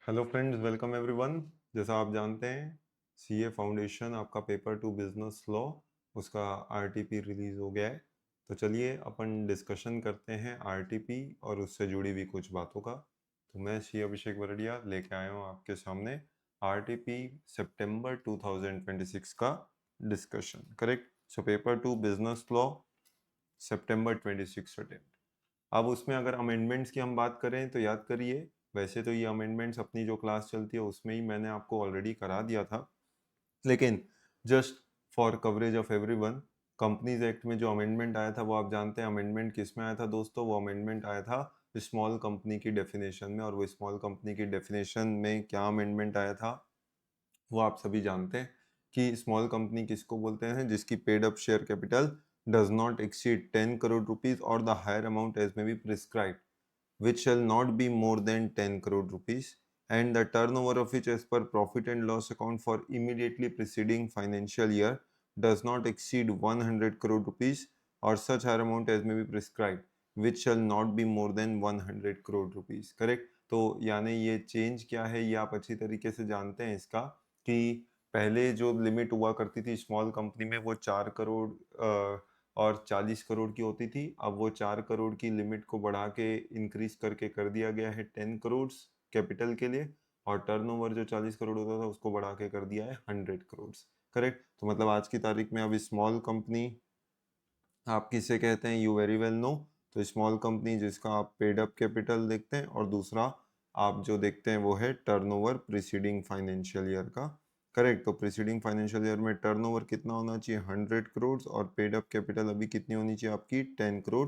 Hello friends, welcome everyone. जैसा आप जानते हैं, सीए फाउंडेशन आपका पेपर टू बिजनेस लॉ उसका आरटीपी रिलीज हो गया है। तो चलिए अपन डिस्कशन करते हैं आरटीपी और उससे जुड़ी हुई कुछ बातों का। तो मैं सी अभिषेक वरडिया लेके आया हूँ आपके सामने आरटीपी सितंबर 2026 का डिस्कशन। Correct. So paper two business law सितंबर 26 अटेम्प्ट। अब उसमें अगर अमेंडमेंट्स की हम बात करें तो याद करिए, वैसे तो ये अमेंडमेंट्स अपनी जो क्लास चलती है उसमें ही मैंने आपको ऑलरेडी करा दिया था, लेकिन just for coverage of everyone, companies act में जो अमेंडमेंट आया था वो आप जानते हैं अमेंडमेंट किस में आया था दोस्तों। वो अमेंडमेंट आया था स्मॉल कंपनी की डेफिनेशन में, और वो स्मॉल कंपनी की डेफिनेशन में क्या अमेंडमेंट आया था वो आप सभी जानते हैं कि स्मॉल कंपनी किसको बोलते हैं, जिसकी paid up share capital does not exceed 10 crore rupees और द हायर अमाउंट एज में be prescribe which shall not be more than 10 crore rupees, and the turnover of which as per profit and loss account for immediately preceding financial year does not exceed 100 crore rupees or such higher amount as may be prescribed which shall not be more than 100 crore rupees। Correct. तो यानी ये change क्या है ये आप अच्छी तरीके से जानते हैं इसका, कि पहले जो लिमिट हुआ करती थी स्मॉल कंपनी में वो 4 करोड़ और 40 करोड़ की होती थी। अब वो 4 करोड़ की लिमिट को बढ़ा के इंक्रीज करके कर दिया गया है 10 करोड़ कैपिटल के लिए, और टर्नओवर जो 40 करोड़ होता था उसको बढ़ा के कर दिया है 100 करोड़। करेक्ट। तो मतलब आज की तारीख में अब स्मॉल कंपनी आप किसे कहते हैं, यू वेरी वेल नो। तो स्मॉल कंपनी जिसका आप पेड अप कैपिटल देखते हैं, और दूसरा आप जो देखते हैं वो है टर्नओवर प्रीसीडिंग फाइनेंशियल ईयर का। करेक्ट। तो प्रीसीडिंग फाइनेंशियल ईयर में टर्नओवर कितना होना चाहिए, 100 करोड़, और पेड अप कैपिटल अभी कितनी होनी चाहिए आपकी, 10 करोड़।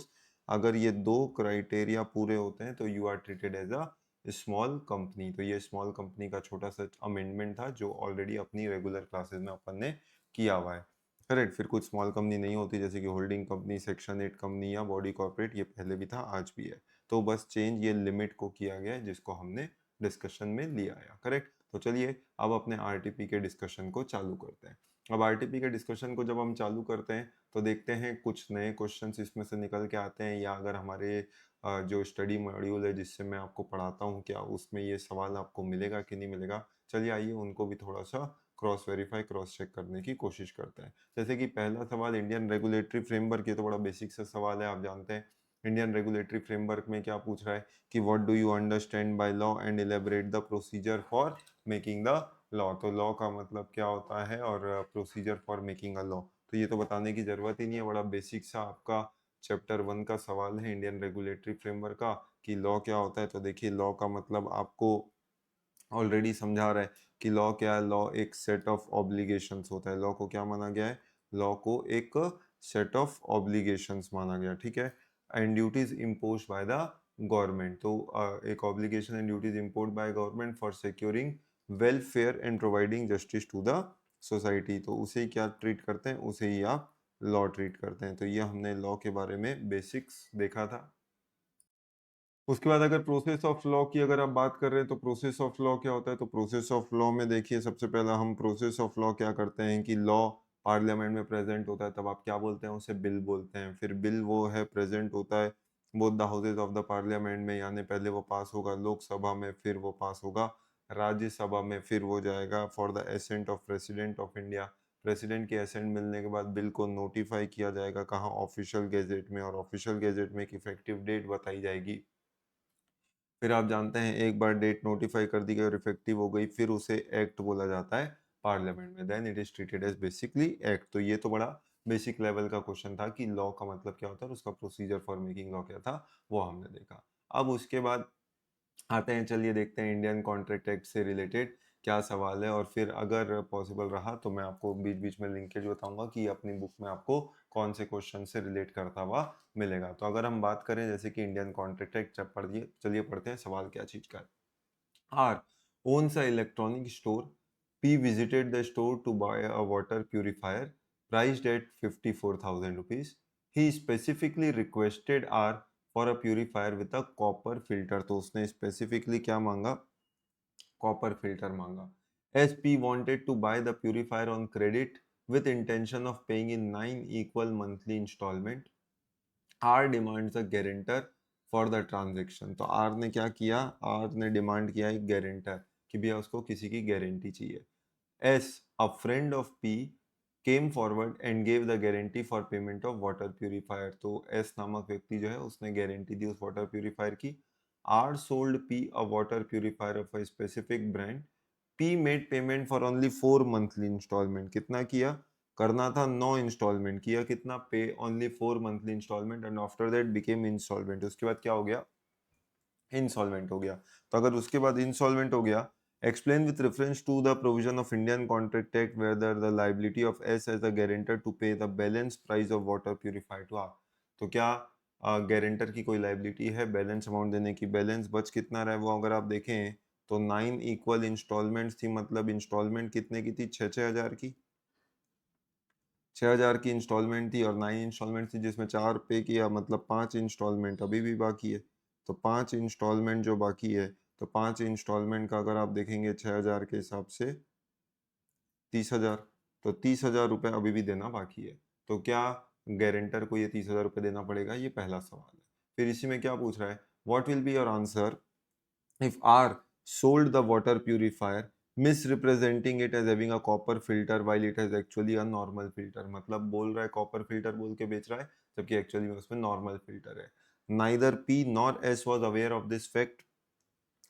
अगर ये दो क्राइटेरिया पूरे होते हैं तो you are treated as a small company. तो ये स्मॉल कंपनी का छोटा सा अमेंडमेंट था जो ऑलरेडी अपनी रेगुलर क्लासेस में अपन ने किया हुआ है। करेक्ट। फिर कुछ स्मॉल कंपनी नहीं होती जैसे कि होल्डिंग कंपनी, सेक्शन 8 कंपनी या बॉडी कॉर्पोरेट, ये पहले भी था आज भी है। तो बस चेंज ये लिमिट को किया गया है जिसको हमने डिस्कशन में लिया है। करेक्ट। तो चलिए अब अपने आरटीपी के डिस्कशन को चालू करते हैं। अब आरटीपी के डिस्कशन को जब हम चालू करते हैं तो देखते हैं कुछ नए क्वेश्चंस इसमें से निकल के आते हैं, या अगर हमारे जो स्टडी मॉड्यूल है जिससे मैं आपको पढ़ाता हूँ क्या उसमें ये सवाल आपको मिलेगा कि नहीं मिलेगा। चलिए आइए उनको भी थोड़ा सा क्रॉस वेरीफाई, क्रॉस चेक करने की कोशिश करते हैं। जैसे कि पहला सवाल इंडियन रेगुलेटरी फ्रेमवर्क, ये तो बड़ा बेसिक सा सवाल है, आप जानते हैं इंडियन रेगुलेटरी फ्रेमवर्क में क्या पूछ रहा है कि what do you understand by law and elaborate the procedure for making the law. तो लॉ का मतलब क्या होता है और procedure for making a law, तो ये तो बताने की जरूरत ही नहीं है, बड़ा बेसिक सा आपका चैप्टर 1 का सवाल है इंडियन रेगुलेटरी फ्रेमवर्क का कि लॉ क्या होता है। तो देखिए लॉ का मतलब आपको ऑलरेडी समझा रहा है कि लॉ क्या है। लॉ एक सेट ऑफ ऑब्लिगेशंस होता है। लॉ को क्या माना गया है, लॉ को एक सेट ऑफ ऑब्लिगेशंस माना गया, ठीक है, and duties imposed by the government. तो एक obligation and duties imposed by government for securing welfare and providing justice to the society. तो उसे ही क्या ट्रीट करते हैं, उसे ही आप लॉ ट्रीट करते हैं। तो ये हमने लॉ के बारे में बेसिक्स देखा था। उसके बाद अगर प्रोसेस ऑफ लॉ की अगर आप बात कर रहे हैं तो प्रोसेस ऑफ लॉ क्या होता है। तो प्रोसेस ऑफ लॉ में देखिए सबसे पहला हम प्रोसेस ऑफ लॉ क्या करते हैं कि लॉ पार्लियामेंट में प्रेजेंट होता है तब आप क्या बोलते हैं, उसे बिल बोलते हैं। फिर बिल वो है प्रेजेंट होता है both the houses of the parliament में, यानी पहले वो पास होगा लोकसभा में, फिर वो पास होगा राज्यसभा में, फिर वो जाएगा for the ascent of president of India. President की एसेंट मिलने के बाद बिल को नोटिफाई किया जाएगा कहाँ, ऑफिशियल गैजेट में, और ऑफिशियल गैजेट में एक इफेक्टिव डेट बताई जाएगी। फिर आप जानते हैं एक बार डेट नोटिफाई कर दी गई और इफेक्टिव हो गई फिर उसे एक्ट बोला जाता है पार्लियामेंट में, then it is treated as basically act. तो ये तो बड़ा बेसिक लेवल का क्वेश्चन था कि लॉ का मतलब क्या होता है और उसका प्रोसीजर फॉर मेकिंग लॉ क्या था, वो हमने देखा। अब उसके बाद आते हैं, चलिए देखते हैं इंडियन कॉन्ट्रैक्ट एक्ट से रिलेटेड क्या सवाल है, और फिर अगर पॉसिबल रहा तो मैं आपको बीच बीच में लिंकेज बताऊंगा कि अपनी बुक में आपको कौन से क्वेश्चन से रिलेट करता हुआ मिलेगा। तो अगर हम बात करें जैसे कि इंडियन कॉन्ट्रैक्ट एक्ट, जब पढ़िए चलिए पढ़ते हैं सवाल क्या चीज का है। R owns a electronic store. P visited the store to buy a water purifier priced at 54,000 rupees. He specifically requested R for a purifier with a copper filter. तो उसने specifically क्या मांगा, कॉपर फिल्टर मांगा। S P wanted to buy the purifier on credit with intention of paying in 9 equal monthly installment. R demands a guarantor for the transaction. तो are ने क्या किया, are ने डिमांड किया एक गारंटर कि भैया उसको किसी की गारंटी चाहिए। S, a friend of P, came forward and gave the guarantee for payment of water purifier. तो एस नामक व्यक्ति जो है उसने गारंटी दी उस वाटर प्यूरिफायर की। R sold P a water purifier of a specific brand. P made payment for only 4 monthly instalment. कितना किया, करना था 9 इंस्टॉलमेंट, किया कितना, pay only 4 monthly instalment and after that became instalment. उसके बाद क्या हो गया, इंसॉल्वेंट हो गया। तो अगर उसके बाद इंसॉल्वेंट हो गया, explain with reference to the provision of Indian Contract Act whether the liability of S as the guarantor to pay the balance price of water purified to R। तो क्या गारंटर की कोई लाइबिलिटी है balance amount देने की? Balance बच कितना रहा है वो अगर आप देखें तो 9 इक्वल इंस्टॉलमेंट्स थी, मतलब इंस्टॉलमेंट कितने की थी, 6,000 की, 6,000 की इंस्टॉलमेंट थी और 9 इंस्टॉलमेंट थी जिसमें 4 पे किया, मतलब 5 इंस्टॉलमेंट अभी भी बाकी है। तो 5 इंस्टॉलमेंट जो बाकी है, तो 5 इंस्टॉलमेंट का अगर आप देखेंगे 6,000 के हिसाब से 30,000, तो 30,000 रुपये अभी भी देना बाकी है। तो क्या गारंटर को ये 30,000 रुपये देना पड़ेगा? ये पहला सवाल है। फिर इसी में क्या पूछ रहा है, what will be your answer if R sold the water purifier misrepresenting it as having a copper filter while it has actually a normal filter। मतलब बोल रहा है कॉपर फिल्टर बोल के बेच रहा है जबकि एक्चुअली में उसमें नॉर्मल फिल्टर है। Neither P nor S was aware of this fact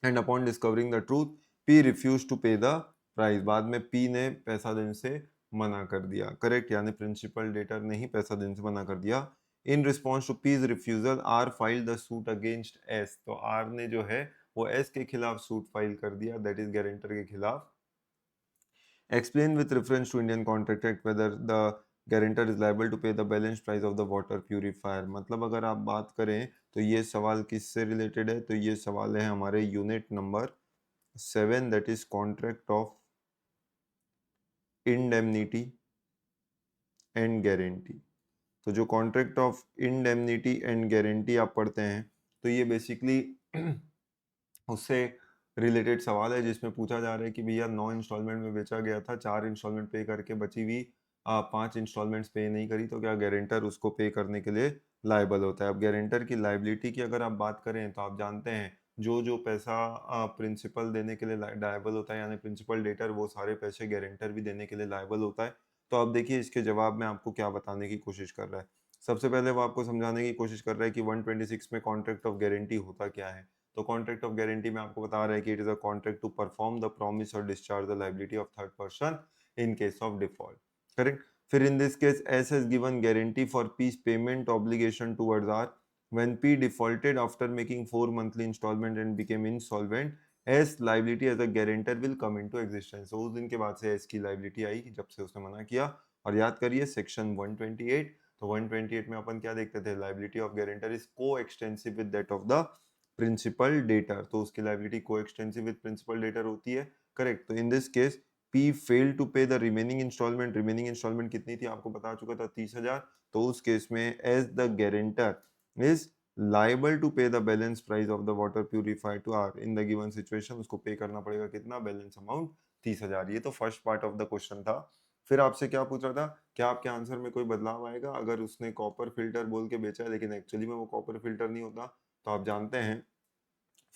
and upon discovering the truth P refused to pay the price। बाद में P ने पैसा देने से मना कर दिया, करेक्ट, यानी प्रिंसिपल डेटर ने ही पैसा देने से मना कर दिया। In response to P's refusal R filed the suit against S। तो R ने जो है वो S के खिलाफ सूट फाइल कर दिया, दैट इज गारंटर के खिलाफ। Explain with reference to Indian contract act whether the guarantor is liable to pay the balance price of the water purifier. मतलब अगर आप बात करें तो ये सवाल किससे रिलेटेड है, तो ये सवाल है हमारे unit number 7 that is contract of indemnity and guarantee. तो जो contract of indemnity and guarantee आप पढ़ते हैं तो ये बेसिकली उससे रिलेटेड सवाल है जिसमें पूछा जा रहा है कि भैया 9 इंस्टॉलमेंट में बेचा गया था, 4 इंस्टॉलमेंट पे करके बची हुई 5 इंस्टॉलमेंट्स पे नहीं करी, तो क्या गारंटर उसको पे करने के लिए लायबल होता है? अब गारंटर की लायबिलिटी की अगर आप बात करें तो आप जानते हैं जो पैसा प्रिंसिपल देने के लिए लायबल होता है यानी प्रिंसिपल डेटर, वो सारे पैसे गारंटर भी देने के लिए लायबल होता है। तो अब देखिए इसके जवाब में आपको क्या बताने की कोशिश कर रहा है। सबसे पहले वो आपको समझाने की कोशिश कर रहा है कि 126 में कॉन्ट्रैक्ट ऑफ गारंटी होता क्या है। तो कॉन्ट्रैक्ट ऑफ गारंटी में आपको बता रहा है कि it is a contract to perform the promise और discharge the liability of third person in case of default, correct. फिर in this case S has given guarantee for P's payment obligation towards R when P defaulted after making 4 monthly instalment and became insolvent S liability as a guarantor will come into existence. तो उस दिन के बाद से S की liability आई जब से उसने मना किया। और याद करिए सेक्शन 128, तो 128 में अपन क्या देखते थे, liability of guarantor is coextensive with that of the principal debtor. तो उसकी लायबिलिटी को एक्सटेंसिव विद प्रिंसिपल डेटर होती है, करेक्ट। तो in this case P fail to pay the remaining instalment. Remaining instalment कितनी थी आपको बता चुका था, 30,000। तो उस केस में as the guarantor is liable to pay the balance price of the water purifier to R in the given situation. उसको पे करना पड़ेगा कितना, बैलेंस अमाउंट 30,000। ये तो first part of the question था। फिर आपसे क्या पूछ रहा था, क्या आपके आंसर में कोई बदलाव आएगा अगर उसने कॉपर फिल्टर बोल के बेचा है लेकिन एक्चुअली में वो कॉपर फिल्टर नहीं होता? तो आप जानते हैं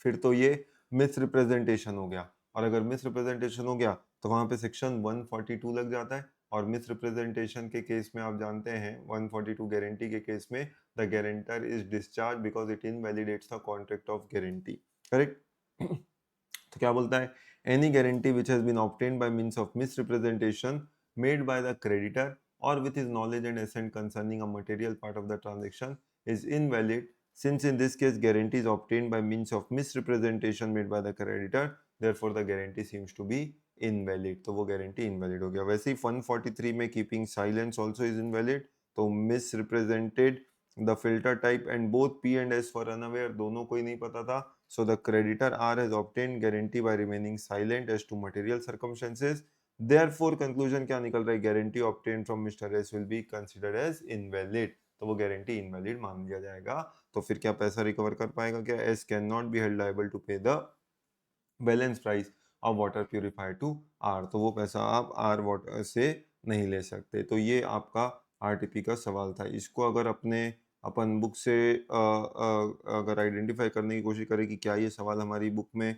फिर तो ये मिस रिप्रेजेंटेशन हो गया। और अगर मिस रिप्रेजेंटेशन हो गया तो वहां पे सेक्शन 142 लग जाता है। और मिस रिप्रेजेंटेशन के केस में आप जानते हैं 142 गारंटी के केस में the guarantor is discharge because it invalidates the contract of guarantee, correct. तो क्या बोलता है, any guarantee which has been obtained by means of misrepresentation made by the creditor और with his knowledge and assent concerning a material part of the transaction is invalid since in this case guarantee is obtained by means of misrepresentation made by the creditor, therefore the guarantee seems to be invalid। तो वो guarantee invalid हो गया। वैसे ही 143 में keeping silence also is invalid. तो misrepresented the filter type and both P and S were unaware, दोनों को ही नहीं पता था। So the creditor R has obtained guarantee by remaining silent as to material circumstances. Therefore conclusion क्या निकल रहा है, guarantee obtained from mister S will be considered as invalid. तो वो गारंटी इनवैलिड मान लिया जाएगा। तो फिर क्या पैसा रिकवर कर पाएगा क्या, S can not be held liable to pay the balance price of water purifier to R. तो वो पैसा आप आर वाटर से नहीं ले सकते। तो ये आपका आरटीपी का सवाल था। इसको अगर अपने अपन बुक से अगर आइडेंटिफाई करने की कोशिश करें कि क्या ये सवाल हमारी बुक में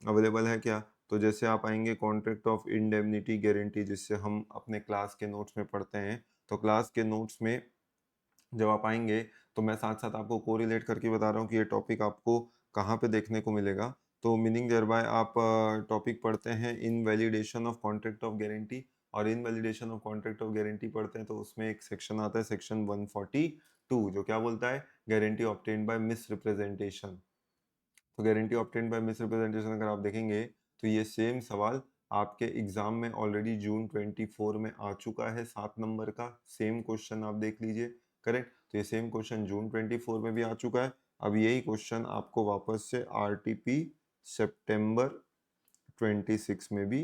अवेलेबल है क्या, तो जैसे आप आएंगे कॉन्ट्रैक्ट ऑफ इंडेमनिटी गारंटी, जिससे हम अपने क्लास के नोट्स में पढ़ते हैं, तो क्लास के नोट्स में जब आप आएंगे तो मैं साथ साथ आपको कोरिलेट करके बता रहा हूँ कि ये टॉपिक आपको कहाँ पे देखने को मिलेगा। तो मीनिंग देयर बाय आप टॉपिक पढ़ते हैं invalidation of contract of guarantee, और invalidation of contract of guarantee पढ़ते हैं तो उसमें एक सेक्शन आता है सेक्शन 142, जो क्या बोलता है, guarantee obtained by misrepresentation. तो guarantee obtained by misrepresentation अगर आप देखेंगे तो ये सेम सवाल आपके एग्जाम में ऑलरेडी जून 24 में आ चुका है, 7 नंबर का सेम क्वेश्चन आप देख लीजिए। करेक्ट, तो ये सेम क्वेश्चन जून 24 में भी आ चुका है। अब यही क्वेश्चन आपको वापस से आरटीपी सितंबर 26 में भी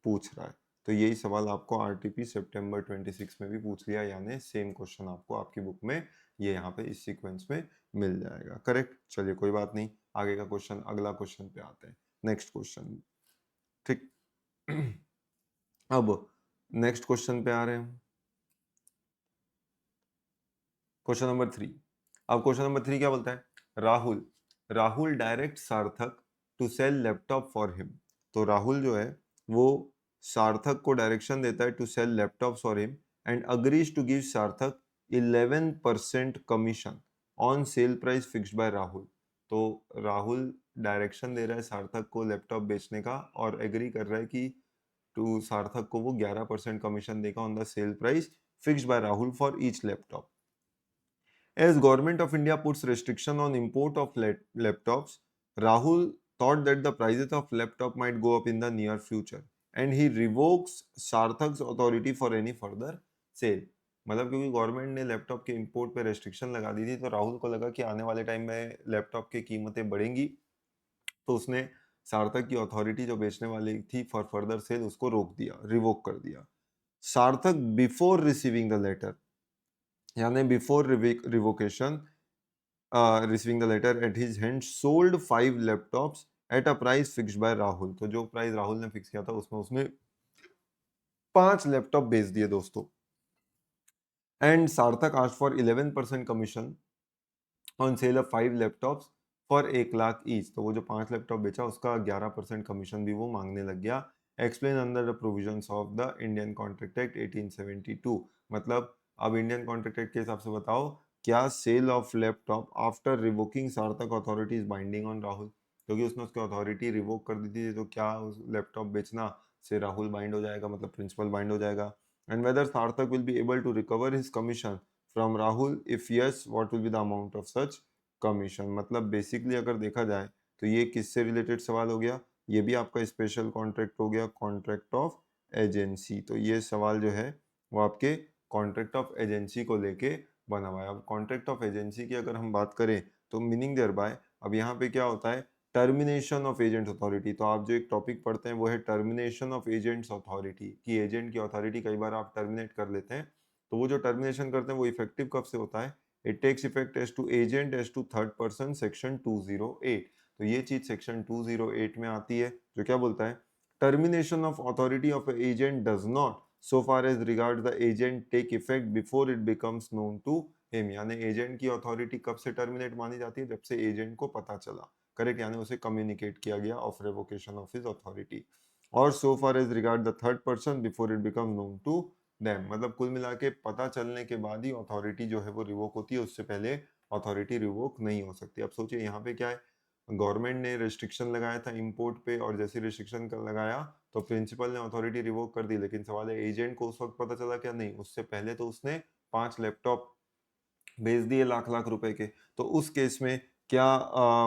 पूछ रहा है। तो यही सवाल आपको आरटीपी सितंबर 26 में भी पूछ लिया, यानी सेम क्वेश्चन आपको आपकी बुक में ये यहाँ पे इस सीक्वेंस में मिल जाएगा। करेक्ट, चलिए कोई बात नहीं, आगे का क्वेश्चन, अगला क्वेश्चन पे आते हैं, नेक्स्ट क्वेश्चन। ठीक अब नेक्स्ट क्वेश्चन पे आ रहे हैं, क्वेश्चन नंबर 3। अब क्वेश्चन नंबर 3 क्या बोलता है, Rahul Rahul direct Sarthak to sell laptop for him. तो राहुल जो है वो सार्थक को डायरेक्शन देता है to sell laptop for him and agrees to give Sarthak 11% commission on sale price fixed by Rahul. तो राहुल डायरेक्शन दे रहा है सार्थक को लैपटॉप बेचने का और एग्री कर रहा है कि टू सार्थक को वो 11% कमीशन देगा on the cell price fixed by Rahul for each laptop. As Government of India puts restriction on import of laptops, Rahul thought that the prices of laptop might go up in the near future, and he revokes Sarthak's authority for any further sale. मतलब क्योंकि government ने laptop के import पे restriction लगा दी थी, तो राहुल को लगा कि आने वाले टाइम में लैपटॉप की कीमतें बढ़ेंगी, तो उसने सार्थक की अथॉरिटी जो बेचने वाली थी फॉर फर्दर सेल उसको रोक दिया, रिवोक कर दिया। सार्थक बिफोर रिसीविंग द लेटर, यानी before revocation receiving the letter at his hand sold 5 laptops at a price fixed by Rahul. तो जो प्राइस राहुल ने फिक्स किया था उसमें उसने 5 लैपटॉप बेच दिए दोस्तों। एंड सार्थक asked for 11% commission on cell of 5 laptops for 1 lakh each. तो वो जो 5 लैपटॉप बेचा उसका 11% कमीशन भी वो मांगने लग गया। Explain under the provisions of the Indian contract act 1872। मतलब अब इंडियन कॉन्ट्रैक्ट एक्ट के हिसाब से बताओ, क्या sale of laptop after revoking Sarthak authority is binding on Rahul. क्योंकि उसने उसकी अथॉरिटी रिवोक कर दी थी, तो क्या उस लैपटॉप बेचना से राहुल बाइंड हो जाएगा, मतलब प्रिंसिपल बाइंड हो जाएगा। And whether Sarthak will be able to recover his commission from Rahul, if yes what will be the amount of such commission. मतलब बेसिकली अगर देखा जाए तो ये किससे रिलेटेड सवाल हो गया, ये भी आपका स्पेशल कॉन्ट्रैक्ट हो गया, कॉन्ट्रैक्ट ऑफ एजेंसी। तो ये सवाल जो है वो आपके कॉन्ट्रैक्ट ऑफ एजेंसी को लेके बना हुआ है। अब कॉन्ट्रैक्ट ऑफ एजेंसी की अगर हम बात करें तो मीनिंग देयर बाय, अब यहाँ पे क्या होता है, टर्मिनेशन ऑफ एजेंट अथॉरिटी। तो आप जो एक टॉपिक पढ़ते हैं वो है टर्मिनेशन ऑफ एजेंट्स अथॉरिटी, कि एजेंट की अथॉरिटी कई बार आप टर्मिनेट कर लेते हैं, तो वो जो टर्मिनेशन करते हैं वो इफेक्टिव कब से होता है, it takes effect as to agent as to third person section 208। तो ये चीज सेक्शन 208 में आती है, जो क्या बोलता है, termination of authority of agent does not so far as regards the agent take effect before it becomes known to him। यानी एजेंट की अथॉरिटी कब से टर्मिनेट मानी जाती है, जब से एजेंट को पता चला। करेक्ट, यानी उसे कम्युनिकेट किया गया of revocation of his authority. और so far as regard the third person before it becomes known to them, मतलब कुल मिला के पता चलने के बाद ही अथॉरिटी जो है वो रिवोक होती है, उससे पहले अथॉरिटी रिवोक नहीं हो सकती। अब सोचिए यहाँ पे क्या है, गवर्नमेंट ने रिस्ट्रिक्शन लगाया था इंपोर्ट पे, और जैसे रिस्ट्रिक्शन लगाया तो प्रिंसिपल ने अथॉरिटी रिवोक कर दी, लेकिन सवाल है एजेंट को उस वक्त पता चला क्या, नहीं, उससे पहले तो उसने 5 लैपटॉप भेज दिए लाख लाख रुपए के। तो उस केस में क्या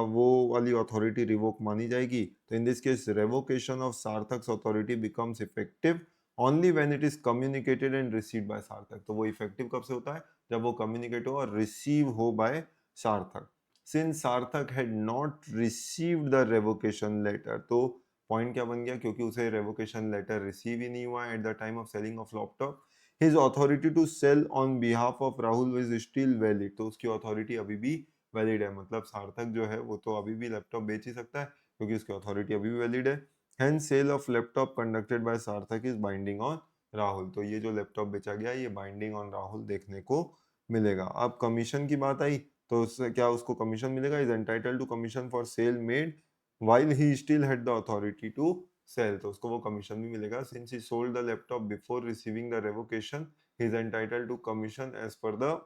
वो वाली अथॉरिटी रिवोक मानी जाएगी। तो in this case revocation of Sarthak authority becomes effective only when it is communicated and received by Sarthak. तो वो इफेक्टिव कब से होता है, जब वो कम्युनिकेट हो और रिसीव हो bye Sarthak. Since Sarthak had not received the revocation letter, तो पॉइंट क्या बन गया, क्योंकि उसे रेवोकेशन लेटर रिसीव ही नहीं हुआ at the time of selling of laptop, his authority to sell on behalf of Rahul is still valid। तो उसकी अथॉरिटी अभी भी वैलिड है, मतलब सार्थक जो है वो तो अभी भी लैपटॉप बेच ही सकता है, क्योंकि उसकी अथॉरिटी अभी भी वैलिड है। Hence sale of laptop conducted by सार्थक is binding on राहुल। तो ये जो लैपटॉप बेचा गया ये बाइंडिंग ऑन राहुल देखने को मिलेगा। अब कमीशन की बात आई तो उससे क्या उसको कमीशन मिलेगा? Is entitled to commission for sale made while he still had the authority to sell, तो उसको वो कमीशन भी मिलेगा। Since he sold the laptop before receiving the revocation he is entitled to commission as per the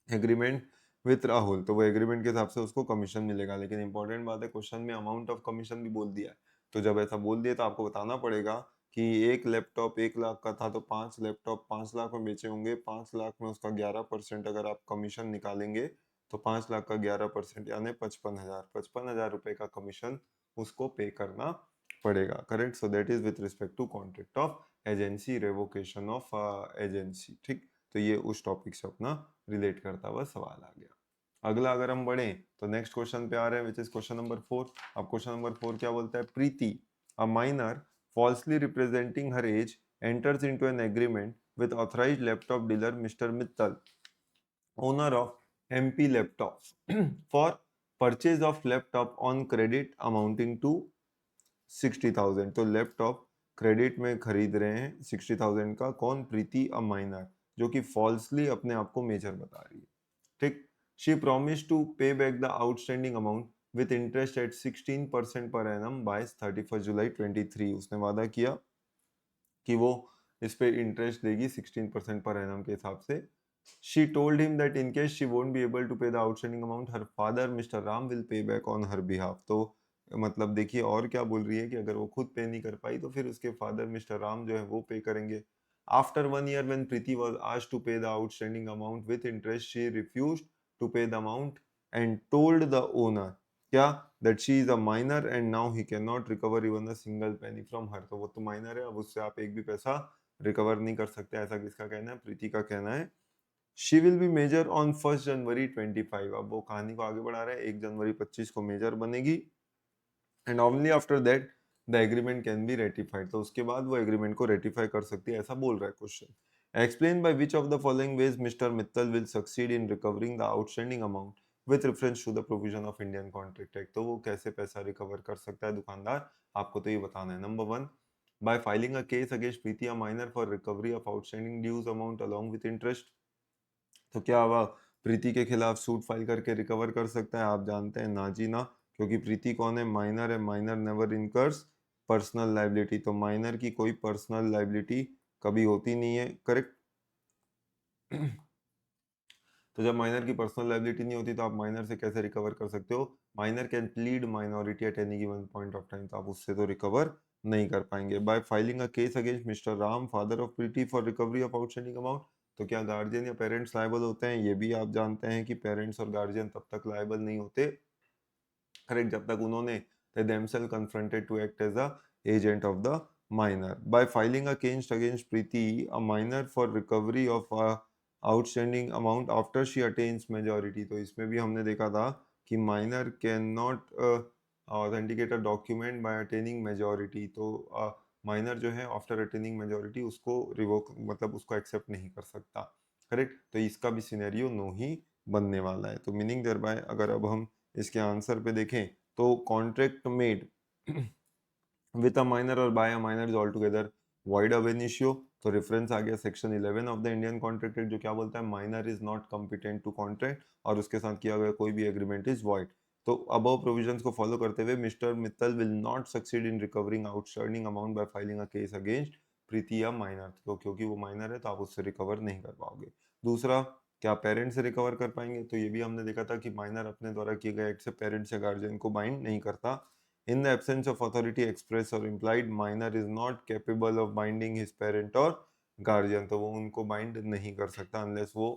agreement with Rahul, तो वो agreement के हिसाब से उसको कमीशन मिलेगा। लेकिन इंपॉर्टेंट बात है, क्वेश्चन में अमाउंट ऑफ कमीशन भी बोल दिया है, तो जब ऐसा बोल दिया तो आपको बताना पड़ेगा कि एक लैपटॉप 1 लाख का था तो 5 लैपटॉप 5 लाख में बेचे होंगे, 5 लाख में उसका 11% अगर आप कमीशन निकालेंगे तो 5 लाख का 11% यानी 55,000 रुपए का कमीशन उसको पे करना पड़ेगा। Correct, so that is with respect to contract of agency, revocation of agency. ठीक, तो ये उस टॉपिक से अपना रिलेट करता हुआ सवाल आ गया। अगला अगर हम बढ़े तो नेक्स्ट क्वेश्चन पे आ रहे हैं, विच इज क्वेश्चन नंबर 4। अब क्वेश्चन नंबर 4 क्या बोलता है? Preeti, a minor falsely representing her age, enters into an agreement with authorized laptop dealer Mr. Mittal, owner of MP Laptops, for purchase of laptop on credit amounting to 60,000। तो laptop credit में खरीद रहे हैं 60,000 का। कौन? प्रीति, अ माइनर, जो कि falsely अपने आप को मेजर बता रही है। ठीक, शी प्रॉमिस टू पे back the outstanding amount with interest eight 16% per annum bye 31 जुलाई 23। उसने वादा किया कि वो इस पे इंटरेस्ट देगी 16% पर एनम के हिसाब से। She told him that in case she won't be able to pay the outstanding amount her father Mr Ram will pay back on her behalf. तो मतलब देखिए और क्या बोल रही है कि अगर वो खुद पे नहीं कर पाई तो फिर उसके फादर मिस्टर राम जो है वो पे करेंगे। After 1 year when Preeti was asked to pay the outstanding amount with interest, she refused to pay the amount and told the owner क्या? that she is a minor and now he cannot recover even a single penny from her। तो वो तो minor है, अब उससे आप एक भी पैसा रिकवर नहीं कर सकते, ऐसा किसका कहना है? प्रीति का कहना है। She will be major on 1 जनवरी 25। अब वो कहानी को आगे बढ़ा रहे हैं, 1 जनवरी 25 को मेजर बनेगी and only after that the agreement can be ratified. तो उसके बाद वो एग्रीमेंट को रेटिफाई कर सकती है, ऐसा बोल रहा है question. Explain by which of the following ways mister Mittal will succeed in recovering the outstanding amount with reference to the provision of Indian contract act. तो वो कैसे पैसा रिकवर कर सकता है दुकानदार, आपको तो ये बताना है। Number 1, by filing a case against Preeti a minor for recovery of outstanding dues amount along with interest। तो क्या वह प्रीति के खिलाफ सूट फाइल करके रिकवर कर सकता है? आप जानते हैं ना जी ना, क्योंकि प्रीति कौन है? माइनर है। Minor never incurs personal liability, तो माइनर की कोई पर्सनल लाइबिलिटी कभी होती नहीं है। करेक्ट। तो जब माइनर की पर्सनल लाइबिलिटी नहीं होती तो आप माइनर से कैसे रिकवर कर सकते हो? Minor can plead minority at any given point of time, तो आप उससे तो रिकवर नहीं कर पाएंगे। Bye filing a case against Mr Ram father of Preeti for recovery of outstanding amount. तो क्या गार्जियन या पेरेंट्स लायबल होते हैं? ये भी आप जानते हैं कि पेरेंट्स और गार्जियन तब तक लायबल नहीं होते, करेक्ट, जब तक उन्होंने they themselves confronted to act as a agent of the minor। By filing a case against Preeti, a minor, for recovery of a outstanding amount after she attains majority। तो इसमें भी हमने देखा था कि minor cannot authenticate a document by attaining majority। तो minor जो है after attaining majority उसको रिवोक मतलब उसको एक्सेप्ट नहीं कर सकता। करेक्ट, तो इसका भी सिनेरियो नो ही बनने वाला है। तो मीनिंग देयर बाय अगर अब हम इसके आंसर पे देखें तो contract made with a minor और by a minor is altogether void ab initio. तो रेफरेंस आ गया section 11 of the Indian contract act, जो क्या बोलता है? Minor is not competent to contract, और उसके साथ किया गया कोई भी एग्रीमेंट इज वॉइड। तो अबव प्रोविजंस को फॉलो करते हुए Mr Mittal will not succeed in recovering outstanding amount by filing a case against प्रीति या माइनर। क्योंकि वो माइनर है तो आप उससे रिकवर नहीं कर पाओगे। दूसरा, क्या पेरेंट्स से रिकवर कर पाएंगे? तो ये भी हमने देखा था कि माइनर अपने द्वारा किए गए एक्ट से पेरेंट्स या गार्जियन को बाइंड नहीं करता। In the absence of authority express or implied, minor is not capable of binding his parent or guardian। तो वो उनको बाइंड नहीं कर सकता unless वो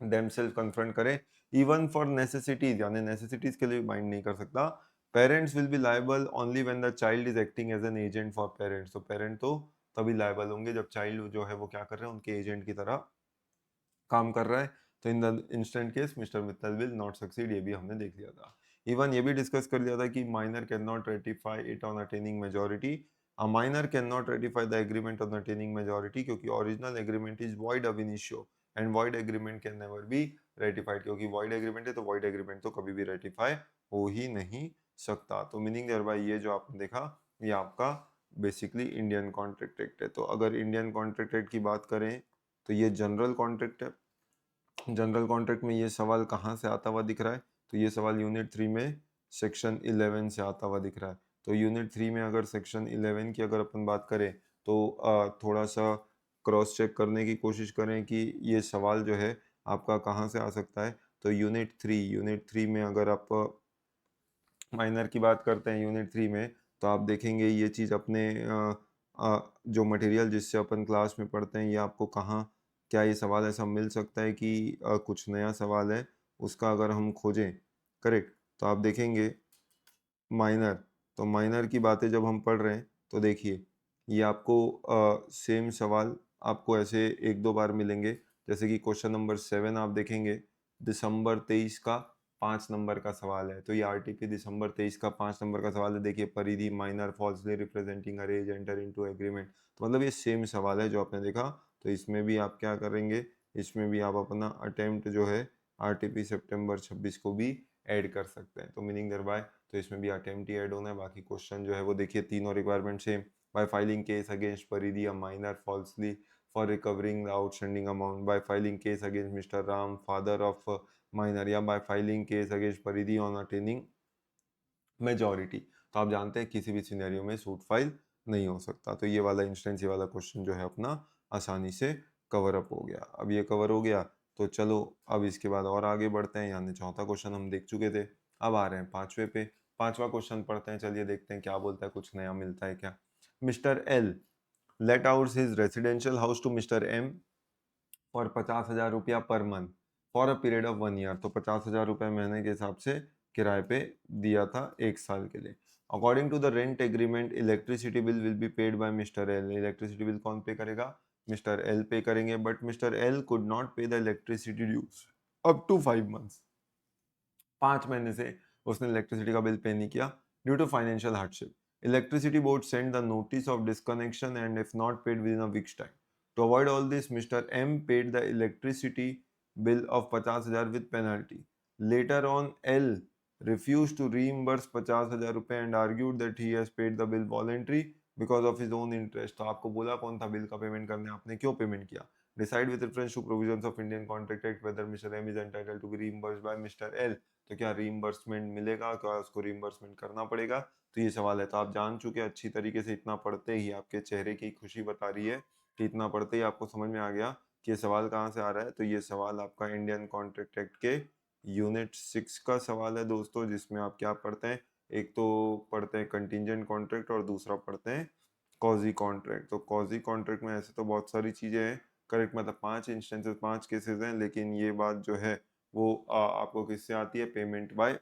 themselves confront करे। Even for necessities, यानी necessities के लिए बाइंड नहीं कर सकता। Parents will be liable only when the child is acting as an agent for parents। तो पेरेंट तो तभी लायबल होंगे जब चाइल्ड जो है वो क्या कर रहे हैं, उनके एजेंट की तरह काम कर रहा है। तो इन the instant case mister Mittal will not succeed, ये भी हमने देख लिया था। इवन ये भी डिस्कस कर लिया था कि minor can not ratify it on attaining majority. A minor can not ratify the agreement on attaining majority, क्योंकि original agreement is void ab initio and void agreement can never be ratified. क्योंकि void agreement है तो void agreement तो कभी भी ratify हो ही नहीं सकता। तो मीनिंग देयर बाय ये जो आपने देखा ये आपका बेसिकली इंडियन कॉन्ट्रैक्ट एक्ट है। तो अगर इंडियन कॉन्ट्रैक्ट एक्ट की बात करें तो ये जनरल कॉन्ट्रैक्ट है, जनरल कॉन्ट्रैक्ट में ये सवाल कहाँ से आता हुआ दिख रहा है? तो ये सवाल यूनिट 3 में सेक्शन 11 से आता हुआ दिख रहा है। तो यूनिट 3 में अगर सेक्शन 11 की अगर अपन बात करें तो थोड़ा सा क्रॉस चेक करने की कोशिश करें कि ये सवाल जो है आपका कहाँ से आ सकता है। तो यूनिट 3 में अगर आप माइनर की बात करते हैं यूनिट 3 में, तो आप देखेंगे ये चीज़ अपने जो मटेरियल जिससे अपन क्लास में पढ़ते हैं, ये आपको कहाँ क्या ये सवाल ऐसा मिल सकता है कि कुछ नया सवाल है, उसका अगर हम खोजें, करेक्ट? तो आप देखेंगे माइनर, तो माइनर की बातें जब हम पढ़ रहे हैं, तो देखिए ये आपको सेम सवाल आपको ऐसे 1-2 बार मिलेंगे। जैसे कि क्वेश्चन नंबर 7 आप देखेंगे, दिसंबर 23 का 5 नंबर का सवाल है। तो ये आरटीपी दिसंबर 23 का 5 नंबर का सवाल है। देखिए परिधि minor falsely representing arrays enter into agreement. तो मतलब ये सेम सवाल है जो आपने देखा। तो इसमें भी आप क्या करेंगे, इसमें भी आप अपना अटेम्प्ट जो है आरटीपी सितंबर 26 को भी ऐड कर सकते हैं। तो मीनिंग देयर तो इसमें भी अटेम्प्ट ही ऐड होना है। बाकी क्वेश्चन जो है वो देखिए तीनों requirement same. By filing case against Paridhi a minor falsely for recovering the outstanding amount, by filing case against Mr Ram father of minor, या by filing case against Paridhi on attaining majority. तो आप जानते हैं किसी भी सिनेरियो में सूट फाइल नहीं हो सकता। तो ये वाला इंस्टेंस, ये वाला क्वेश्चन जो है अपना आसानी से कवर अप हो गया। अब ये कवर हो गया तो चलो अब इसके बाद और आगे बढ़ते हैं। यानी चौथा क्वेश्चन हम देख चुके थे, अब आ रहे हैं पांचवे पे। पांचवा क्वेश्चन पढ़ते हैं, चलिए देखते हैं क्या बोलता है, कुछ नया मिलता है क्या। Mister L let out his residential house to mister M for 50,000 रुपया per month for a period of 1 year. तो 50,000 रुपये महीने के हिसाब से किराए पे दिया था 1 साल के लिए। According to the rent agreement electricity bill will be paid by Mr L. Electricity bill कौन पे करेगा? मिस्टर एल पे करेंगे। But Mr L could not pay the electricity dues up to 5 months. 5 महीने से उसने electricity का bill pay नहीं किया due to financial hardship. Electricity board send the notice of disconnection and if not paid within a weeks time. To avoid all this mister M paid the electricity bill of 50,000 with penalty. Later on L refused to reimburse 50,000 रुपए and argued that he has paid the bill voluntary because of his own interest। तो आपको बोला कौन था bill का payment करने, आपने क्यों पेमेंट किया? Decide with reference to provisions of Indian Contract Act whether Mr. M is entitled to be reimbursed by Mr. L। तो क्या रीइंबर्समेंट मिलेगा, क्या उसको रीइंबर्समेंट करना पड़ेगा? तो ये सवाल है। तो आप जान चुके अच्छी तरीके से, इतना पढ़ते ही आपके चेहरे की खुशी बता रही है कि इतना पढ़ते ही आपको समझ में आ गया कि ये सवाल कहाँ से आ रहा है। तो ये सवाल आपका इंडियन कॉन्ट्रैक्ट एक्ट के यूनिट 6 का सवाल है दोस्तों, जिसमें आप क्या पढ़ते हैं, एक तो पढ़ते हैं कंटिंजेंट कॉन्ट्रैक्ट और दूसरा पढ़ते हैं कॉजी कॉन्ट्रैक्ट। तो कॉजी कॉन्ट्रैक्ट में ऐसे तो बहुत सारी चीजें हैं, करेक्ट, मतलब 5 इंस्टेंसेस 5 केसेस हैं, लेकिन ये बात जो है वो आपको किससे आती है? Payment by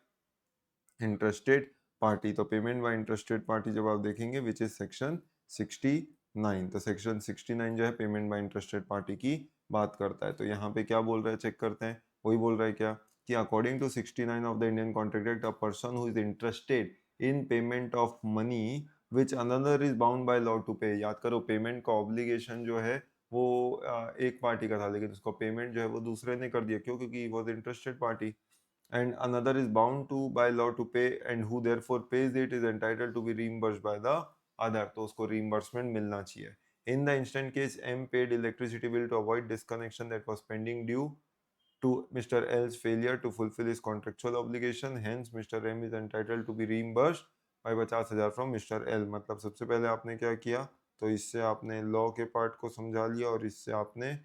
interested party. तो पेमेंट बाय इंटरेस्टेड पार्टी जब आप देखेंगे विच इज सेक्शन 69। तो सेक्शन 69 जो है पेमेंट बाय इंटरेस्टेड पार्टी की बात करता है। तो यहाँ पे क्या बोल रहा है, चेक करते हैं। वही बोल रहा है क्या कि according to 69 of the Indian contract act, a person who is interested in payment of money which another is bound by law to pay. याद करो पेमेंट का ऑब्लिगेशन जो है वो एक पार्टी का था, लेकिन उसको पेमेंट जो है वो दूसरे ने कर दिया। क्यों? क्योंकि was interested party. And another is bound to by law to pay and who therefore pays it is entitled to be reimbursed by the other। तो उसको reimbursement मिलना चाहिए। In the instant case M paid electricity bill to avoid disconnection that was pending due to Mr. L's failure to fulfill his contractual obligation, hence Mr. M is entitled to be reimbursed by 50,000 from Mr. L। मतलब सबसे पहले आपने क्या किया, तो इससे आपने law के पार्ट को समझा लिया और इससे आपने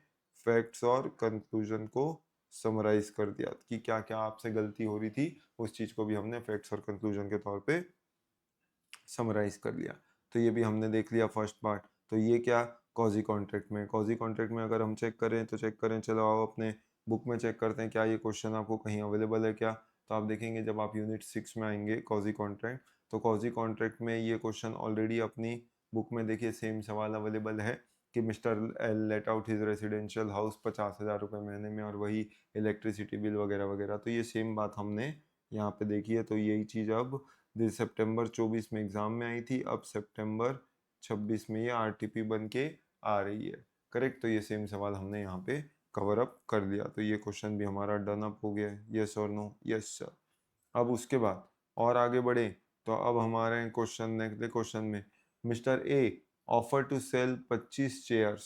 फैक्ट्स और कंक्लूजन को समराइज कर दिया कि क्या क्या आपसे गलती हो रही थी, उस चीज को भी हमने फैक्ट्स और कंक्लूजन के तौर पे समराइज कर लिया। तो ये भी हमने देख लिया फर्स्ट पार्ट। तो ये क्या कॉजी कॉन्ट्रैक्ट में, कॉजी कॉन्ट्रैक्ट में अगर हम चेक करें तो चेक करें, चलो आओ अपने बुक में चेक करते हैं क्या ये क्वेश्चन आपको कहीं अवेलेबल है क्या। तो आप देखेंगे जब आप यूनिट 6 में आएंगे कॉजी कॉन्ट्रैक्ट, तो कॉजी कॉन्ट्रैक्ट में ये क्वेश्चन ऑलरेडी अपनी बुक में देखिए सेम सवाल अवेलेबल है कि mister L let out his residential house 50,000 रुपये महीने में और वही इलेक्ट्रिसिटी बिल वगैरह वगैरह। तो ये सेम बात हमने यहाँ पे देखी है। तो यही चीज़ अब सितंबर 24 में एग्जाम में आई थी, अब सितंबर 26 में ये आरटीपी बन के आ रही है, करेक्ट। तो ये सेम सवाल हमने यहाँ पे कवर अप कर लिया। तो ये क्वेश्चन भी हमारा डन अप हो गया है, यस और नो? Yes sir. अब उसके बाद और आगे बढ़े तो अब हमारे क्वेश्चन नेक्स्ट क्वेश्चन में mister A offer to sell 25 chairs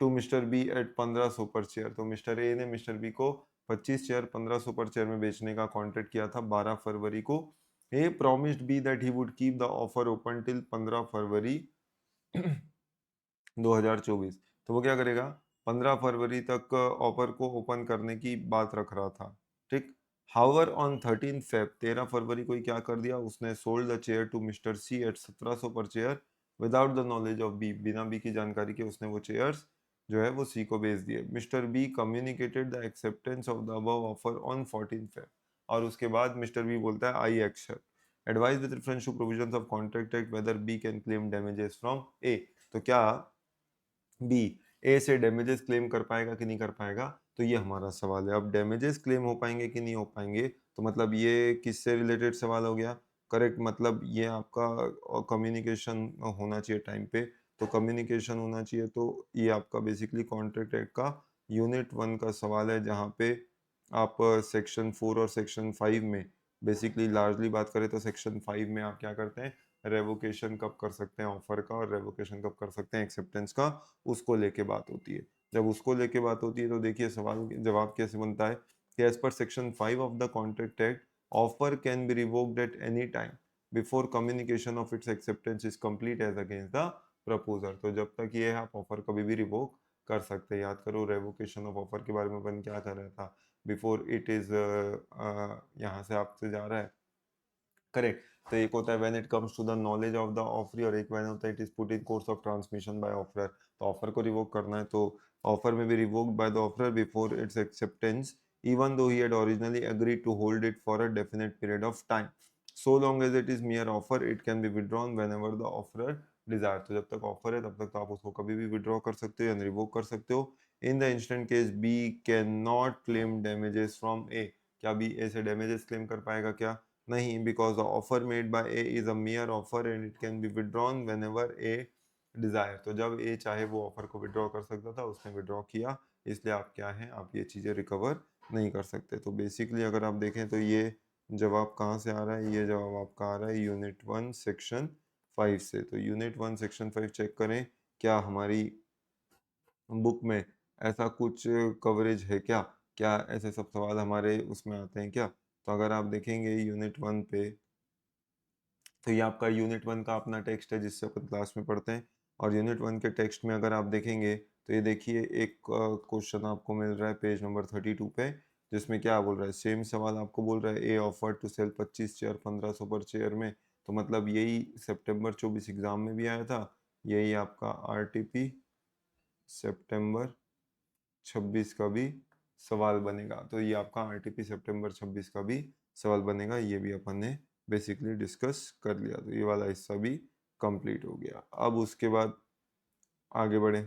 to mister B at 1500 per share. तो मिस्टर ए ने मिस्टर बी को 25 शेयर 1500 पर शेयर में बेचने का कॉन्ट्रैक्ट किया था 12 फरवरी को। A promised B that he would keep the offer open till 15 February 2024। तो वो क्या करेगा, 15 फरवरी तक ऑफर को ओपन करने की बात रख रहा था, ठीक। हाउएवर ऑन 13 फेब 13 फरवरी को ही क्या कर दिया उसने, sold the chair to mister C at 1700 per chair without the knowledge of B, बिना बी की जानकारी के उसने वो चेयर्स जो है वो सी को बेच दिए। Mr B communicated the acceptance of the above offer on 14 Feb, और उसके बाद मिस्टर बी बोलता है I accept advise with reference to provisions of contract act whether B can claim damages from A. तो क्या बी ए से damages claim कर पाएगा कि नहीं कर पाएगा, तो ये हमारा सवाल है। अब डैमेजेस क्लेम हो पाएंगे कि नहीं हो पाएंगे, तो मतलब ये किससे रिलेटेड सवाल हो गया, करेक्ट, मतलब ये आपका कम्युनिकेशन होना चाहिए टाइम पे। तो कम्युनिकेशन होना चाहिए, तो ये आपका बेसिकली कॉन्ट्रैक्ट एक्ट का यूनिट 1 का सवाल है, जहाँ पे आप सेक्शन 4 और सेक्शन 5 में बेसिकली लार्जली बात करें तो सेक्शन 5 में आप क्या करते हैं, रेवोकेशन कब कर सकते हैं ऑफर का, और रेवोकेशन कब कर सकते हैं एक्सेप्टेंस का, उसको लेके बात होती है। जब उसको लेके बात होती है तो देखिए सवाल जवाब कैसे बनता है कि as per section 5 of the contract act offer can be revoked at any time before communication of its acceptance is complete as against the proposer. तो जब तक ये है आप ऑफर कभी भी रिवोक कर सकते हैं। याद करो रेवोकेशन ऑफ ऑफर के बारे में अपन क्या कर रहा था, बिफोर इट इज यहाँ से आपसे जा रहा है, करेक्ट। तो एक होता है when it comes to the knowledge of the offeree, और एक व्हेन होता है it is put in course of transmission by offeror. तो ऑफर को रिवोक करना है तो ऑफर में भी revoked by the offeror before its acceptance even though he had originally agreed to hold it for a definite period of time so long as it is mere offer it can be withdrawn whenever the offerer desire। तो जब तक offer है तब तक तो आप उसको कभी भी विड्रॉ कर सकते हो या रिवोक कर सकते हो। In the instant case B can not claim damages from A, क्या बी ए से डैमेजेस क्लेम कर पाएगा क्या, नहीं, because the offer made by A is a mere offer and it can be withdrawn whenever A desire। तो जब A चाहे वो ऑफर को विड्रॉ कर सकता था, उसने विड्रॉ किया, इसलिए आप क्या हैं, आप ये चीज़ें रिकवर नहीं कर सकते। तो बेसिकली अगर आप देखें तो ये जवाब कहाँ से आ रहा है, ये जवाब आपका आ रहा है यूनिट 1 सेक्शन 5 से। तो यूनिट 1 सेक्शन 5 चेक करें क्या हमारी बुक में ऐसा कुछ कवरेज है क्या, क्या ऐसे सब सवाल हमारे उसमें आते हैं क्या। तो अगर आप देखेंगे यूनिट 1 पे, तो ये आपका यूनिट 1 का अपना टेक्स्ट है जिससे अपन क्लास में पढ़ते हैं। और यूनिट 1 के टेक्स्ट में अगर आप देखेंगे तो ये देखिए एक क्वेश्चन आपको मिल रहा है पेज नंबर 32 पे, जिसमें क्या बोल रहा है, सेम सवाल आपको बोल रहा है ए ऑफर टू सेल 25 चेयर 1500 पर चेयर में। तो मतलब यही सितंबर 24 एग्जाम में भी आया था, यही आपका आरटीपी सितंबर 26 का भी सवाल बनेगा। तो ये आपका आरटीपी सितंबर 26 का भी सवाल बनेगा, ये भी अपन ने बेसिकली डिस्कस कर लिया। तो ये वाला हिस्सा भी कंप्लीट हो गया। अब उसके बाद आगे बढ़े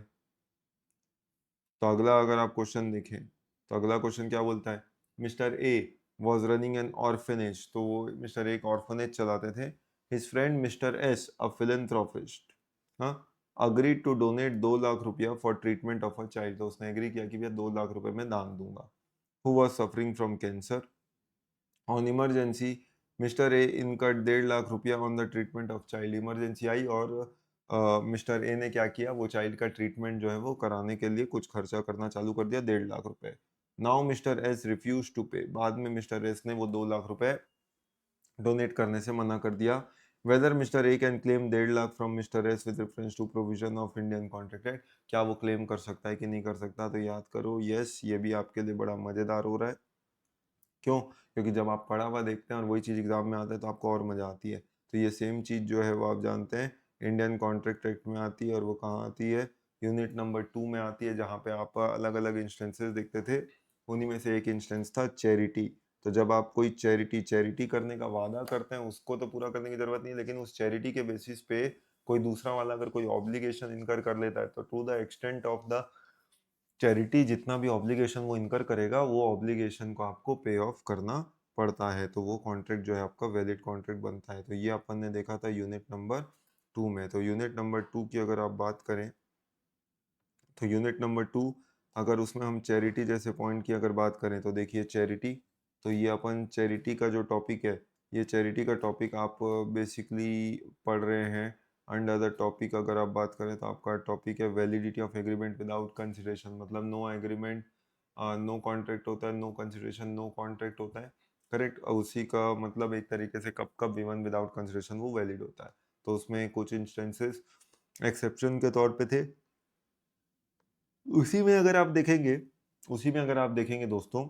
तो अगला अगर आप क्वेश्चन देखें तो अगला क्वेश्चन क्या बोलता है, mister A was running an orphanage. तो वो मिस्टर ए एक ऑर्फनेज चलाते थे। हिज फ्रेंड मिस्टर एस अ फिलेंथ्रोपिस्ट हाँ अग्रीड टू डोनेट 2 लाख रुपया for treatment of a child. तो उसने एग्री किया कि भैया 2 लाख रुपए मैं दान दूंगा। Who was suffering from cancer on emergency Mr A incurred 1.5 lakh रुपया on the treatment of child. Emergency आई और मिस्टर ए ने क्या किया, वो चाइल्ड का ट्रीटमेंट जो है वो कराने के लिए कुछ खर्चा करना चालू कर दिया 1.5 लाख रुपए। Now mister S refuse to pay, बाद में मिस्टर एस ने वो 2 लाख रुपए डोनेट करने से मना कर दिया। Whether mister A can claim 1.5 lakh from mister S with reference to provision of Indian contract act, क्या वो क्लेम कर सकता है कि नहीं कर सकता। तो याद करो यस, ये भी आपके लिए बड़ा मजेदार हो रहा है। क्यों? क्योंकि जब आप पढ़ा हुआ देखते हैं और वही चीज़ एग्जाम में आता है तो आपको और मज़ा आती है। तो ये सेम चीज़ जो है वो आप जानते हैं इंडियन कॉन्ट्रैक्ट एक्ट में आती है, और वो कहाँ आती है, यूनिट नंबर 2 में आती है, जहाँ पे आप अलग-अलग इंस्टेंसेस देखते थे। उन्हीं में से एक इंस्टेंस था चैरिटी। तो जब आप कोई चैरिटी करने का वादा करते हैं, उसको तो पूरा करने की ज़रूरत नहीं है, लेकिन उस चैरिटी के बेसिस पे कोई दूसरा वाला अगर कोई ऑब्लिगेशन इनकर कर लेता है, तो to the extent of the charity जितना भी ऑब्लिगेशन वो इनकर करेगा, वो ऑब्लिगेशन को आपको पे ऑफ करना पड़ता है। तो वो कॉन्ट्रैक्ट जो है आपका वैलिड कॉन्ट्रैक्ट बनता है। तो ये अपन ने देखा था यूनिट नंबर 2 में। तो यूनिट नंबर 2 की अगर आप बात करें तो यूनिट नंबर 2 अगर उसमें हम चैरिटी जैसे पॉइंट की अगर बात करें तो देखिए चैरिटी, तो ये अपन चैरिटी का जो टॉपिक है, ये चैरिटी का टॉपिक आप बेसिकली पढ़ रहे हैं अंडर द टॉपिक अगर आप बात करें तो आपका टॉपिक है validity of agreement without consideration, मतलब नो एग्रीमेंट नो कॉन्ट्रैक्ट होता है, नो कंसिडरेशन नो कॉन्ट्रैक्ट होता है, करेक्ट। उसी का मतलब एक तरीके से कब कब इवन विदाउट कंसिडरेशन वो वैलिड होता है। तो उसमें कुछ इंस्टेंसेस एक्सेप्शन के तौर पे थे। उसी में अगर आप देखेंगे उसी में अगर आप देखेंगे दोस्तों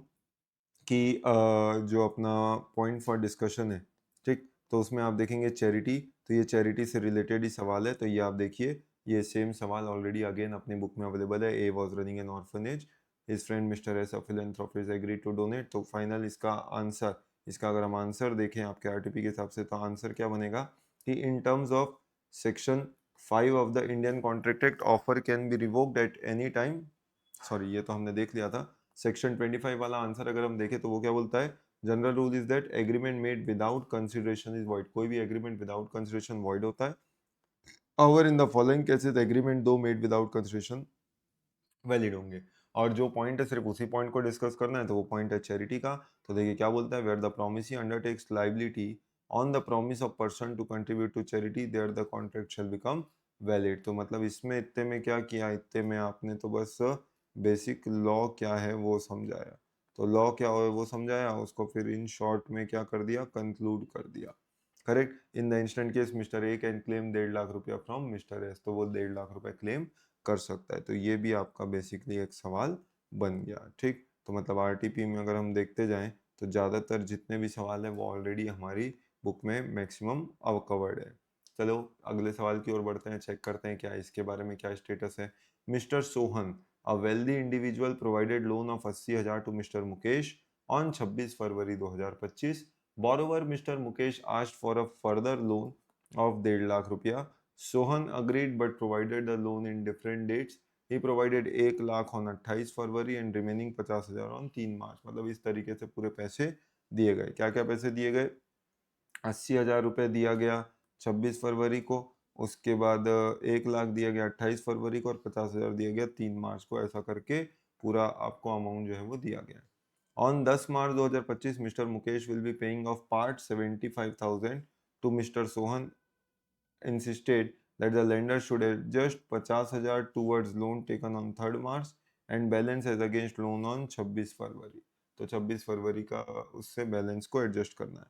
कि जो अपना पॉइंट फॉर डिस्कशन है, ठीक, तो उसमें आप देखेंगे चैरिटी, तो ये चैरिटी से रिलेटेड ही सवाल है। तो ये आप देखिए, ये सेम सवाल ऑलरेडी अगेन अपनी बुक में अवेलेबल है। A was running an orphanage, his friend mister S a philanthropist agreed to donate. तो फाइनल इसका आंसर, इसका अगर हम आंसर देखें आपके आरटीपी के हिसाब से, तो आंसर क्या बनेगा कि in terms of section 5 of the Indian contract act offer can be revoked at any time. Sorry, ये तो हमने देख लिया था। सेक्शन 25 वाला आंसर अगर हम देखें तो वो क्या बोलता है, general rule is that agreement made without consideration is void. कोई भी एग्रीमेंट विदाउट कंसिडरेशन वॉइड होता है। और in the following cases agreement दो मेड विदाउट कंसिडरेशन वैलिड होंगे। और जो पॉइंट है सिर्फ उसी पॉइंट को डिस्कस करना है, तो वो पॉइंट है चैरिटी का। तो देखिए क्या बोलता है, where the promisee undertakes liability on the promise of person to contribute to charity there the contract shall become valid. तो मतलब इसमें इतने में क्या किया, इतने में आपने तो बस बेसिक लॉ क्या है वो समझाया। तो लॉ क्या है वो समझाया, उसको फिर इन शॉर्ट में क्या कर दिया, कंक्लूड कर दिया, correct. In the instant case mister A can claim 1.5 lakh रुपया फ्रॉम मिस्टर एस, तो वो 1.5 लाख रुपए क्लेम कर सकता है। तो ये भी आपका बेसिकली एक सवाल बन गया, ठीक। तो मतलब आरटीपी में अगर हम देखते जाएं तो ज़्यादातर जितने भी सवाल हैं वो ऑलरेडी हमारी बुक में मैक्सिमम अब कवर्ड है। चलो अगले सवाल की ओर बढ़ते हैं, चेक करते हैं क्या इसके बारे में क्या स्टेटस है। Mister Sohan, a wealthy individual, provided loan of 80,000 to mister Mukesh on 26 February 2025। Borrower mister Mukesh asked for a further loan of 1.5 lakh rupaya. Sohan agreed but provided the loan in different dates. He provided 1 lakh on 28 February and remaining 50,000 on 3 मार्च। मतलब इस तरीके से पूरे पैसे दिए गए। क्या क्या पैसे दिए गए, 80,000 रुपये दिया गया 26 फरवरी को, उसके बाद 1 लाख दिया गया 28 फरवरी को, और 50,000 दिया गया 3 मार्च को। ऐसा करके पूरा आपको अमाउंट जो है वो दिया गया। On 10 March 2025 mister Mukesh will be paying off part 75,000 to mister Sohan, insisted that the lender should adjust 50,000 towards loan taken on 3rd March and balance as against loan on 26 फरवरी। तो 26 फरवरी का उससे बैलेंस को एडजस्ट करना है।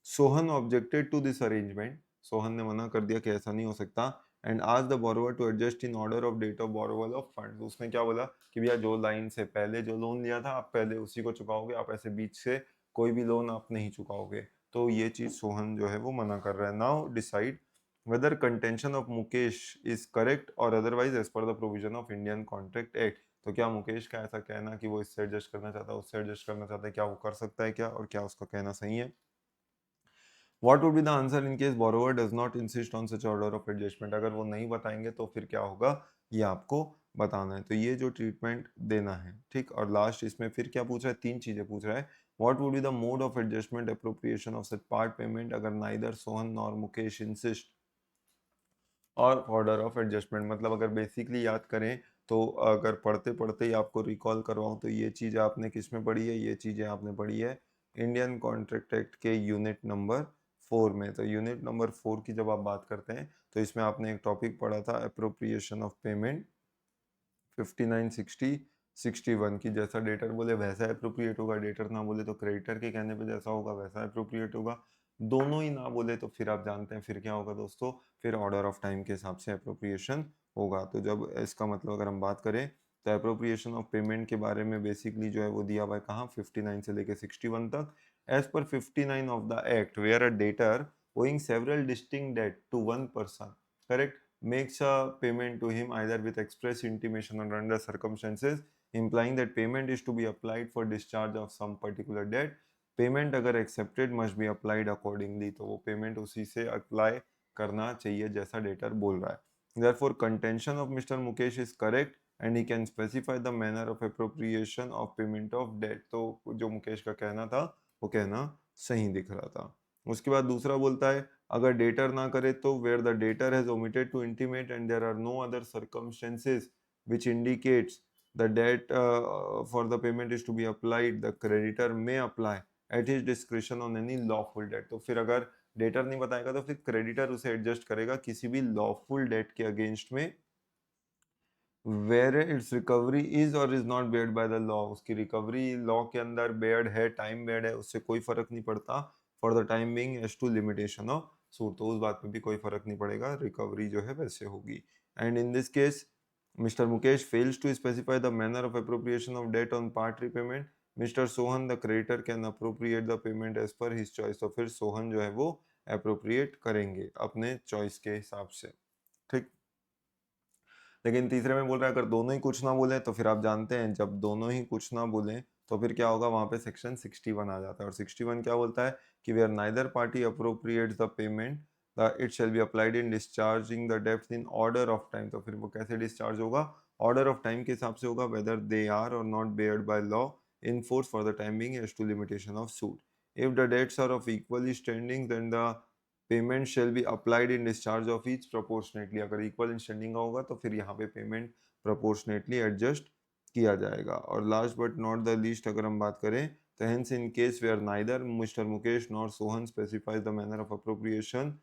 Sohan objected to this arrangement, Sohan ने मना कर दिया कि ऐसा नहीं हो सकता। एंड आज the borrower to adjust in order of debt of borrowal of fund. उसने क्या बोला कि भैया जो लाइन से पहले जो लोन लिया था आप पहले उसी को चुकाओगे, आप ऐसे बीच से कोई भी लोन आप नहीं चुकाओगे। तो ये चीज सोहन जो है वो मना कर रहा है। Now decide whether contention of Mukesh is correct or otherwise as per the provision of Indian Contract Act। तो क्या मुकेश का ऐसा कहना कि वो इससे एडजस्ट करना चाहता है उससे एडजस्ट करना चाहता है, क्या वो कर सकता है क्या, और क्या उसका कहना सही है। What would be the answer in case borrower does not insist on such order of adjustment। अगर वो नहीं बताएंगे तो फिर क्या होगा, ये आपको बताना है। तो ये जो ट्रीटमेंट देना है, ठीक। और लास्ट इसमें फिर क्या पूछ रहा है, 3 चीजें पूछ रहा है। What would be the mode of adjustment appropriation of such part payment अगर neither Sohan nor Mukesh insist और ऑर्डर ऑफ एडजस्टमेंट। मतलब अगर बेसिकली याद करें तो अगर पढ़ते पढ़ते ही आपको रिकॉल करवाऊं तो ये चीज़ आपने किस में पढ़ी है, ये चीज़ें आपने पढ़ी है इंडियन कॉन्ट्रैक्ट एक्ट के यूनिट नंबर 4 में। तो यूनिट नंबर 4 की जब आप बात करते हैं तो इसमें आपने एक टॉपिक पढ़ा था अप्रोप्रिएशन ऑफ पेमेंट 59, 60, 61 की। जैसा डेटर बोले वैसा अप्रोप्रिएट होगा, डेटर ना बोले तो क्रेडिटर के कहने पे जैसा होगा वैसा अप्रोप्रिएट होगा। दोनों ही ना बोले तो फिर आप जानते हैं फिर क्या होगा दोस्तों, फिर ऑर्डर ऑफ टाइम के हिसाब से अप्रोप्रिएशन होगा। तो जब इसका मतलब अगर हम बात करें तो अप्रोप्रिएशन ऑफ पेमेंट के बारे में बेसिकली जो है वो दिया हुआ है कहाँ, 59 से लेके 61 तक। As per 59 of the act where a debtor owing several distinct debt to one person, correct, makes a payment to him either with express intimation or under circumstances implying that payment is to be applied for discharge of some particular debt। Payment अगर accepted must be applied accordingly, तो वो payment उसी से apply करना चाहिए जैसा debtor बोल रहा है। Therefore contention of mister Mukesh is correct and he can specify the manner of appropriation of payment of debt. तो जो मुकेश का कहना था वो कहना सही दिख रहा था। उसके बाद दूसरा बोलता है अगर डेटर ना करे तो where the debtor has omitted to intimate and there are no other circumstances which indicates the debt for the payment is to be applied the creditor may apply at his discretion on any lawful debt. तो फिर अगर debtor नहीं बताएगा तो फिर creditor उसे adjust करेगा किसी भी लॉफुल डेट के अगेंस्ट में वेयर इट्स रिकवरी इज और is not barred by the law, उसकी रिकवरी लॉ के अंदर बेयर्ड है, टाइम बेयर्ड है, उससे कोई फर्क नहीं पड़ता for the time being as to limitation of suit, तो उस बात पे भी कोई फर्क नहीं पड़ेगा, रिकवरी जो है वैसे होगी। And in this case mister Mukesh fails to specify the manner of appropriation of debt on part repayment, mister Sohan the creditor can appropriate the payment as per his choice, तो फिर सोहन जो है वो अप्रोप्रिएट करेंगे अपने चॉइस के हिसाब से, ठीक। लेकिन तीसरे में बोल रहा है अगर दोनों ही कुछ ना बोले तो फिर आप जानते हैं जब दोनों ही कुछ ना बोले तो फिर क्या होगा, वहां पे सेक्शन 61 आ जाता है, और 61 क्या बोलता है कि where neither party appropriates the payment the it shall be applied in discharging the debts in order of time, तो फिर वो कैसे डिस्चार्ज होगा, ऑर्डर ऑफ टाइम के हिसाब से होगा, whether they are or not barred by law in force for the time being as to limitation of suit, if the debts are of equally standing then the payment shall be applied in discharge of each proportionately, अगर equal in standing का होगा तो फिर यहाँ पे payment proportionately adjust किया जाएगा। और last but not the least अगर हम बात करें तो hence in case where neither mister Mukesh nor Sohan specifies the manner of appropriation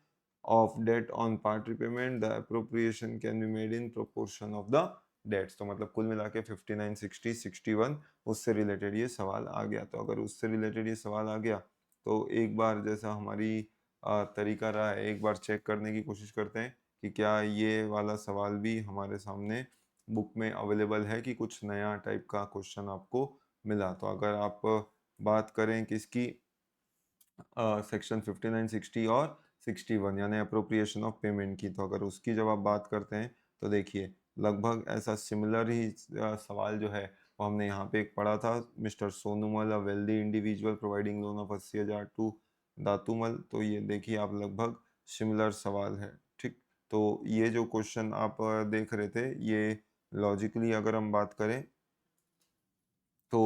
of debt on part repayment the appropriation can be made in proportion of the debts, तो मतलब कुल मिला के 59, 60, 61 उससे रिलेटेड ये सवाल आ गया। तो अगर उससे रिलेटेड ये सवाल आ गया तो एक बार जैसा हमारी तरीका रहा है एक बार चेक करने की कोशिश करते हैं कि क्या ये वाला सवाल भी हमारे सामने बुक में अवेलेबल है कि कुछ नया टाइप का क्वेश्चन आपको मिला। तो अगर आप बात करें किसकी सेक्शन 59, 60 और 61 यानी अप्रोप्रिएशन ऑफ पेमेंट की, तो अगर उसकी जब आप बात करते हैं तो देखिए लगभग ऐसा सिमिलर ही सवाल जो है वो हमने यहाँ पे एक पढ़ा था, Mr Sonumal a wealthy individual providing loan of 80,000 to Datumal, तो ये देखिए आप लगभग सिमिलर सवाल है, ठीक। तो ये जो क्वेश्चन आप देख रहे थे ये लॉजिकली अगर हम बात करें तो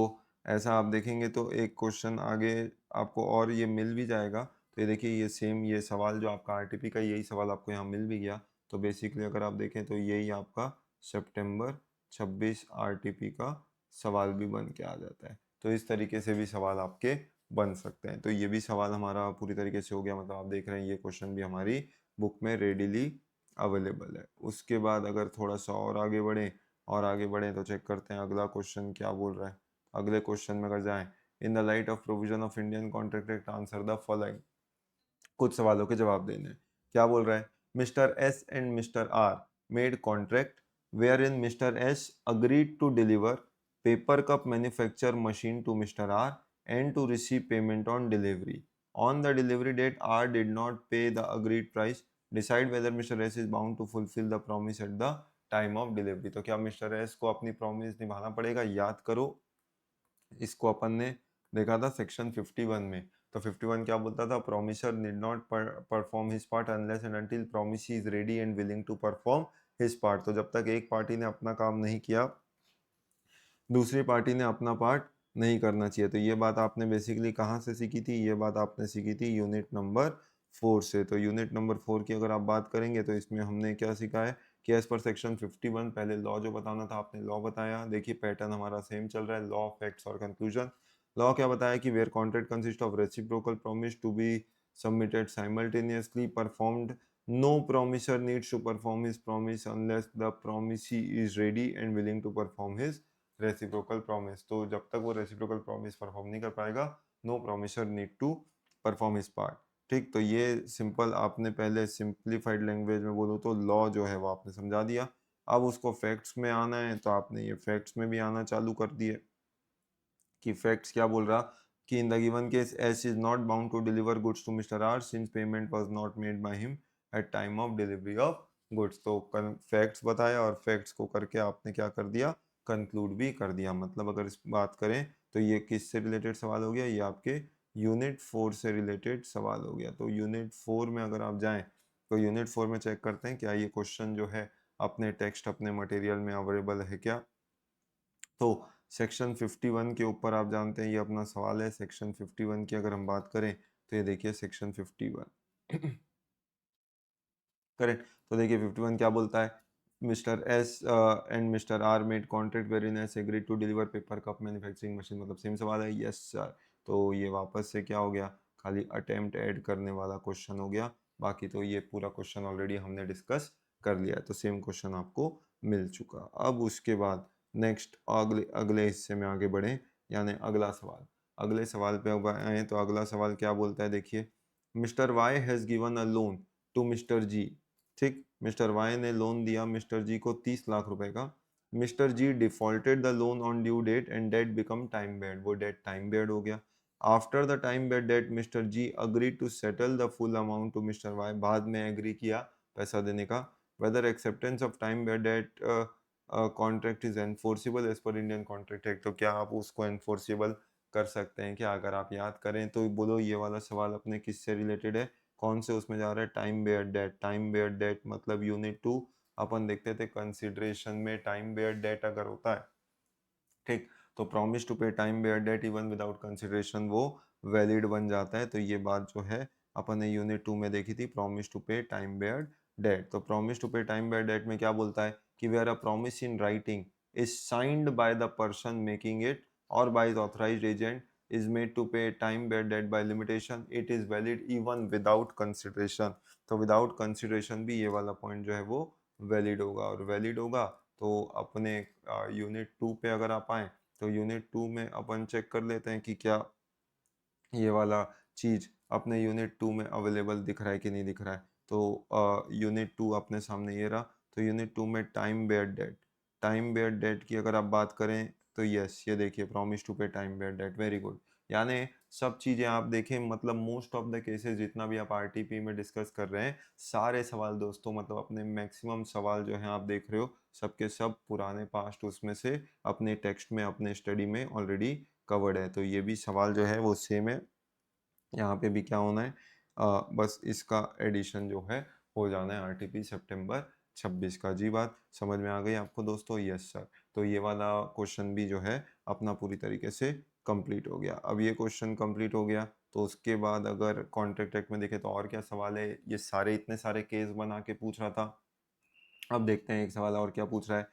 ऐसा आप देखेंगे तो एक क्वेश्चन आगे आपको और ये मिल भी जाएगा, तो ये देखिए ये सेम ये सवाल जो आपका आरटीपी का यही सवाल आपको यहाँ मिल भी गया, तो बेसिकली अगर आप देखें तो यही आपका सितंबर 26 आरटीपी का सवाल भी बन के आ जाता है। तो इस तरीके से भी सवाल आपके बन सकते हैं। तो ये भी सवाल हमारा पूरी तरीके से हो गया, मतलब आप देख रहे हैं ये क्वेश्चन भी हमारी बुक में रेडिली अवेलेबल है। उसके बाद अगर थोड़ा सा और आगे बढ़ें तो चेक करते हैं अगला क्वेश्चन क्या बोल रहा है। अगले क्वेश्चन में अगर जाएं, in the light of provision of Indian contract act answer the following, कुछ सवालों के जवाब देने हैं। क्या बोल रहा है, mister S and mister R made contract where in mister S agreed to deliver paper cup manufacture machine to mister R and to receive payment on delivery. On the delivery date, R did not pay the agreed price. Decide whether Mr. S is bound to fulfill the promise at the time of delivery. तो क्या mister S को अपनी promise निभाना पड़ेगा? याद करो इसको अपन ने देखा था सेक्शन 51 में। तो 51 क्या बोलता था, promisor need not perform his part unless and until promisee is ready and willing to perform his part. तो जब तक एक पार्टी ने अपना काम नहीं किया दूसरी पार्टी ने अपना पार्ट नहीं करना चाहिए। तो ये बात आपने बेसिकली कहाँ से सीखी थी, ये बात आपने सीखी थी यूनिट नंबर 4 से। तो यूनिट नंबर 4 की अगर आप बात करेंगे तो इसमें हमने क्या सीखा है कि एज पर सेक्शन 51 पहले लॉ जो बताना था आपने लॉ बताया। देखिए पैटर्न हमारा सेम चल रहा है, लॉ, फैक्ट्स और कंक्लूजन। लॉ क्या बताया कि where contract consist of reciprocal promise to be submitted simultaneously performed, no promiser needs to perform his promise unless the promisee is ready and willing to perform his reciprocal promise. तो जब तक वो reciprocal promise perform नहीं कर पाएगा no promisor need to perform his part, ठीक। तो ये सिंपल आपने पहले सिंप्लीफाइड लैंग्वेज में बोलूँ तो लॉ जो है वो आपने समझा दिया। अब उसको फैक्ट्स में आना है तो आपने ये फैक्ट्स में भी आना चालू कर दिए कि फैक्ट्स क्या बोल रहा कि in the given case S is not bound to deliver goods to mister R since payment was not made by him at time of delivery of goods. तो फैक्ट्स बताया और फैक्ट्स को करके आपने क्या कर दिया, कंक्लूड भी कर दिया। मतलब अगर इस बात करें तो ये किससे रिलेटेड सवाल हो गया, ये आपके यूनिट 4 से रिलेटेड सवाल हो गया। तो यूनिट 4 में अगर आप जाएं तो यूनिट 4 में चेक करते हैं क्या ये क्वेश्चन जो है अपने टेक्स्ट अपने मटेरियल में अवेलेबल है क्या। तो सेक्शन 51 के ऊपर आप जानते हैं ये अपना सवाल है। सेक्शन 51 की अगर हम बात करें तो ये देखिए सेक्शन 51 करेक्ट। तो देखिए 51 क्या बोलता है, mister S and mister R made contract wherein S agreed to deliver paper cup manufacturing machine, मतलब सेम सवाल है, यस सर। तो ये वापस से क्या हो गया, खाली अटेम्प्ट ऐड करने वाला क्वेश्चन हो गया, बाकी तो ये पूरा क्वेश्चन ऑलरेडी हमने डिस्कस कर लिया है, तो सेम क्वेश्चन आपको मिल चुका। अब उसके बाद नेक्स्ट अगले अगले हिस्से में आगे बढ़े, यानी अगला सवाल। अगले सवाल पे अब आए तो अगला सवाल क्या बोलता है, देखिए, Mr Y has given a loan to Mr G. ठीक, मिस्टर वाई ने लोन दिया मिस्टर जी को 30 लाख रुपए का। Mr G defaulted the loan on due date and debt become time barred, वो डेट टाइम बेयर्ड हो गया। After the time barred debt Mr G agree to settle the full amount to Mr Y, बाद में agree किया पैसा देने का। Whether acceptance of time barred debt contract is enforceable as per Indian contract act, तो क्या आप उसको एनफोर्सिबल कर सकते हैं क्या? अगर आप याद करें तो बोलो ये वाला सवाल अपने किससे रिलेटेड है, कौन से उसमें जा रहा है, time barred debt. Time barred debt मतलब यूनिट 2 अपन देखते थे कंसिडरेशन में टाइम बेयर्ड डेट अगर होता है, ठीक, तो promise to pay time barred debt even without consideration वो वैलिड बन जाता है। तो ये बात जो है अपन ने यूनिट 2 में देखी थी, promise to pay time barred debt. तो promise to pay time barred debt में क्या बोलता है कि where a promise in writing is signed by the person making it और by the authorised agent is made to pay time beared debt by limitation, it is valid even without consideration। तो without consideration भी ये वाला point जो है वो valid होगा, और वैलिड होगा तो अपने यूनिट 2 पे अगर आप आए तो यूनिट 2 में अपन चेक कर लेते हैं कि क्या ये वाला चीज़ अपने यूनिट 2 में अवेलेबल दिख रहा है कि नहीं दिख रहा है। तो यूनिट 2 अपने सामने ये रहा, तो यूनिट 2 में time barred debt, time barred debt की अगर आप बात करें तो यस, ये देखिए promise to pay time barred debt, very good. यानी सब चीज़ें आप देखें, मतलब मोस्ट ऑफ द केसेस जितना भी आप आरटीपी में डिस्कस कर रहे हैं, सारे सवाल दोस्तों, मतलब अपने मैक्सिमम सवाल जो हैं आप देख रहे हो, सबके सब पुराने पास्ट उसमें से अपने टेक्स्ट में अपने स्टडी में ऑलरेडी कवर्ड है। तो ये भी सवाल जो है वो सेम है, यहाँ पे भी क्या होना है, बस इसका एडिशन जो है हो जाना है आरटीपी सितंबर 26 का। जी बात समझ में आ गई आपको दोस्तों? Yes sir. तो ये वाला क्वेश्चन भी जो है अपना पूरी तरीके से कंप्लीट हो गया। अब ये क्वेश्चन कंप्लीट हो गया तो उसके बाद अगर कॉन्ट्रैक्ट एक्ट में देखें तो और क्या सवाल है, ये सारे इतने सारे केस बना के पूछ रहा था। अब देखते हैं एक सवाल और क्या पूछ रहा है,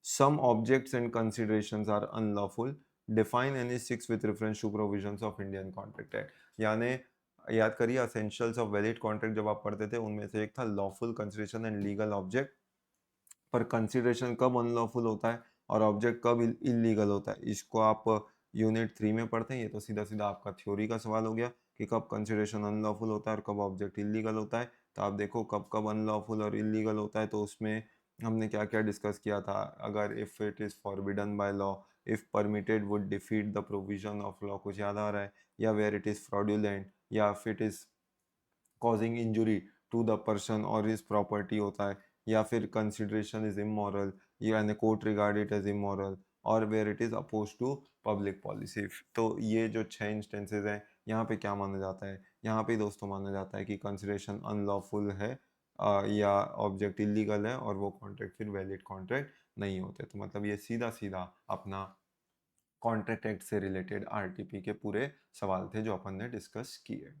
some objects and considerations are unlawful, define any six with reference to provisions of Indian contract act. यानी याद करिए असेंशियल्स ऑफ वैलिड कॉन्ट्रैक्ट जब आप पढ़ते थे उनमें से एक था lawful consideration and legal object. पर कंसिडरेशन कब अनलॉफुल होता है और ऑब्जेक्ट कब इलीगल होता है, इसको आप यूनिट 3 में पढ़ते हैं। ये तो सीधा सीधा आपका थ्योरी का सवाल हो गया कि कब कंसिडरेशन अनलॉफुल होता है और कब ऑब्जेक्ट इलीगल होता है। तो आप देखो कब कब अनलॉफुल और इलीगल होता है, तो उसमें हमने क्या क्या डिस्कस किया था। अगर if it is forbidden by law, if permitted would defeat the provision of law, कुछ याद आ रहा है, या वेयर इट इज़ फ्रॉडुलेंट, या if it is causing injury to the person और हिज प्रॉपर्टी होता है, या फिर कंसिडरेशन इज इमोरल, यानी court regard it as immoral, और where it is oppose to public policy. तो ये जो 6 इंस्टेंसेज हैं, यहाँ पे क्या माना जाता है, यहाँ पे दोस्तों माना जाता है कि कंसिडरेशन अनलॉफुल है या ऑब्जेक्ट इलीगल है और वो कॉन्ट्रैक्ट फिर वैलिड कॉन्ट्रैक्ट नहीं होते। तो मतलब ये सीधा सीधा अपना कॉन्ट्रैक्ट एक्ट से रिलेटेड आरटीपी के पूरे सवाल थे जो अपन ने डिस्कस किए।